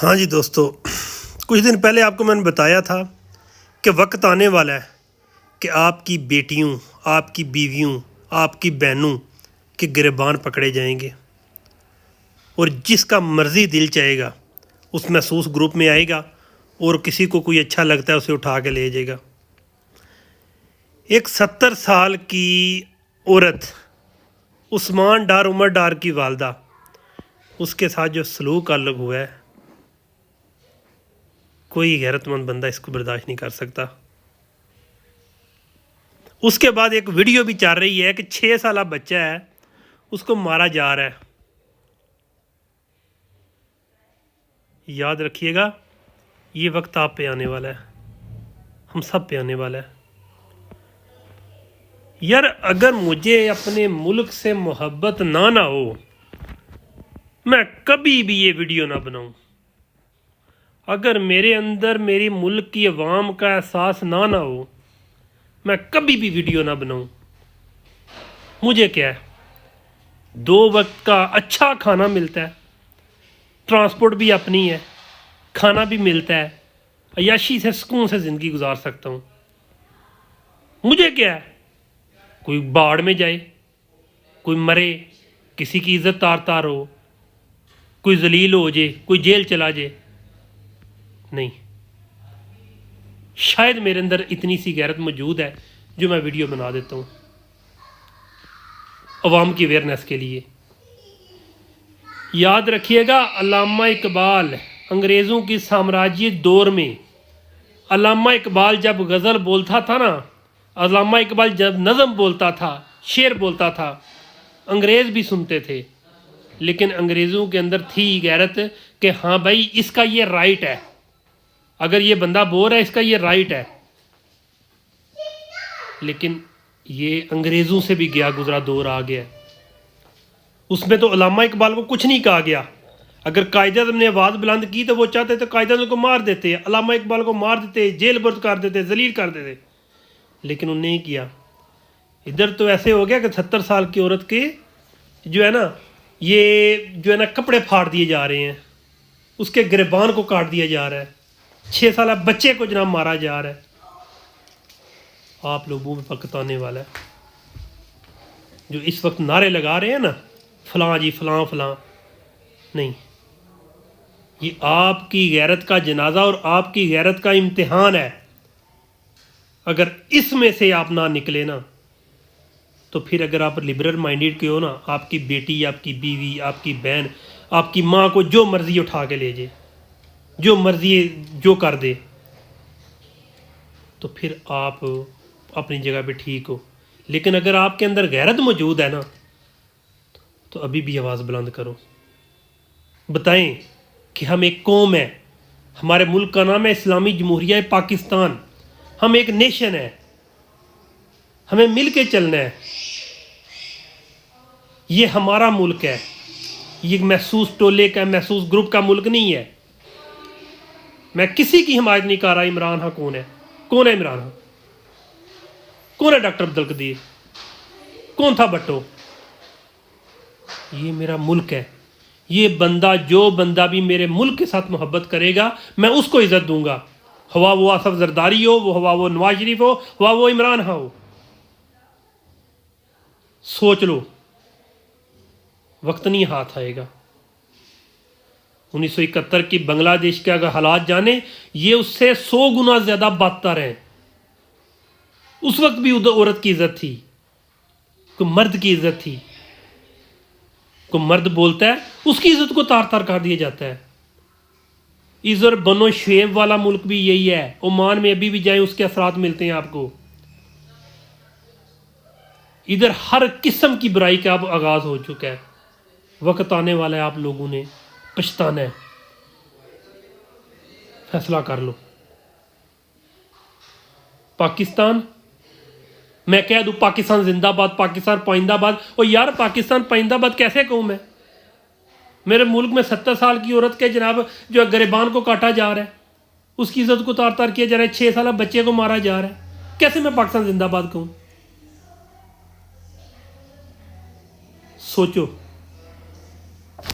हाँ जी दोस्तों, कुछ दिन पहले आपको मैंने बताया था कि वक्त आने वाला है कि आपकी बेटियों, आपकी बीवियों, आपकी बहनों के गिरबान पकड़े जाएंगे और जिसका मर्ज़ी दिल चाहेगा उस महसूस ग्रुप में आएगा और किसी को कोई अच्छा लगता है उसे उठा के ले जाएगा। एक 70 साल की औरत उस्मान डार उमर डार की वालदा, उसके साथ जो सलूक अलग हुआ है, कोई गैरतमंद बंदा इसको बर्दाश्त नहीं कर सकता। उसके बाद एक वीडियो भी चल रही है कि 6 साल बच्चा है, उसको मारा जा रहा है। याद रखिएगा, ये वक्त आप पे आने वाला है, हम सब पे आने वाला है। यार, अगर मुझे अपने मुल्क से मोहब्बत ना हो, मैं कभी भी ये वीडियो ना बनाऊं। अगर मेरे अंदर मेरी मुल्क की अवाम का एहसास ना हो, मैं कभी भी वीडियो ना बनाऊं। मुझे क्या है, 2 वक्त का अच्छा खाना मिलता है, ट्रांसपोर्ट भी अपनी है, खाना भी मिलता है, अय्याशी से सुकून से ज़िंदगी गुजार सकता हूँ। मुझे क्या है, कोई बाढ़ में जाए, कोई मरे, किसी की इज्जत तार तार हो, कोई जलील हो जाए, कोई जेल चला जाए, नहीं। शायद मेरे अंदर इतनी सी गैरत मौजूद है जो मैं वीडियो बना देता हूँ अवाम की अवेयरनेस के लिए। याद रखिएगा, अल्लामा इकबाल अंग्रेज़ों की साम्राज्य दौर में, अल्लामा इकबाल जब गज़ल बोलता था ना, अल्लामा इकबाल जब नज़म बोलता था, शेर बोलता था, अंग्रेज़ भी सुनते थे। लेकिन अंग्रेज़ों के अंदर थी गैरत कि हाँ भाई, इसका ये राइट है, अगर ये बंदा बोल रहा है इसका ये राइट है। लेकिन ये अंग्रेज़ों से भी गया गुजरा दौर आ गया, उसमें तो अल्लामा इकबाल को कुछ नहीं कहा गया। अगर कायदे-ए-आज़म ने आवाज़ बुलंद की तो वो चाहते तो कायदे-ए-आज़म को मार देते, अल्लामा इकबाल को मार देते, जेल बर्द कर देते, जलील कर देते, लेकिन उन्होंने नहीं किया। इधर तो ऐसे हो गया कि 70 साल की औरत के जो है ना, ये जो है ना, कपड़े फाड़ दिए जा रहे हैं, उसके गिरबान को काट दिया जा रहा है, 6 साल बच्चे को जनाब मारा जा रहा है। आप लोगों में वक्त आने वाला है, जो इस वक्त नारे लगा रहे हैं ना, फलां जी फलां फलां, नहीं, ये आपकी गैरत का जनाजा और आपकी गैरत का इम्तिहान है। अगर इसमें से आप ना निकले ना, तो फिर अगर आप लिबरल माइंडेड के हो ना, आपकी बेटी, आपकी बीवी, आपकी बहन, आपकी माँ को जो मर्ज़ी उठा के ले जाए, जो मर्ज़ी जो कर दे, तो फिर आप अपनी जगह पे ठीक हो। लेकिन अगर आपके अंदर गैरत मौजूद है ना, तो अभी भी आवाज़ बुलंद करो, बताएं कि हम एक कौम है, हमारे मुल्क का नाम है इस्लामी जमहूरिया पाकिस्तान, हम एक नेशन है, हमें मिल के चलना है। ये हमारा मुल्क है, ये महसूस टोले का, महसूस ग्रुप का मुल्क नहीं है। मैं किसी की हिमायत नहीं कर रहा। इमरान हाँ कौन है? कौन है इमरान हाँ? कौन है डॉक्टर अब्दुल कदीर? कौन था भट्टो? ये मेरा मुल्क है। ये बंदा, जो बंदा भी मेरे मुल्क के साथ मोहब्बत करेगा, मैं उसको इज़्ज़त दूंगा, हवा वो आसफ जरदारी हो, वो हवा वो नवाज शरीफ हो, हवा वो इमरान हाँ हो। सोच लो, वक्त नहीं हाथ आएगा। 1971 की बांग्लादेश के अगर हालात जाने, ये उससे 100 गुना ज़्यादा बदतर हैं। उस वक्त भी उधर औरत की इज़्ज़त थी, कोई मर्द की इज़्ज़त थी। कोई मर्द बोलता है, उसकी इज़्ज़त को तार तार कर दिया जाता है। इधर बनो शुएब वाला मुल्क भी यही है, ओमान में अभी भी जाए उसके असरात मिलते हैं आपको। इधर हर किस्म की बुराई का अब आगाज़ हो चुका है। वक्त आने वाला है, आप लोगों ने पछताना है। फैसला कर लो। पाकिस्तान, मैं कह दूं पाकिस्तान जिंदाबाद, पाकिस्तान पाइंदाबाद। और यार, पाकिस्तान पाइंदाबाद कैसे कहूं मैं? मेरे मुल्क में 70 साल की औरत के जनाब जो गिरबान को काटा जा रहा है, उसकी इज्जत को तार तार किया जा रहा है, 6 साल बच्चे को मारा जा रहा है, कैसे मैं पाकिस्तान जिंदाबाद कहूं? सोचो।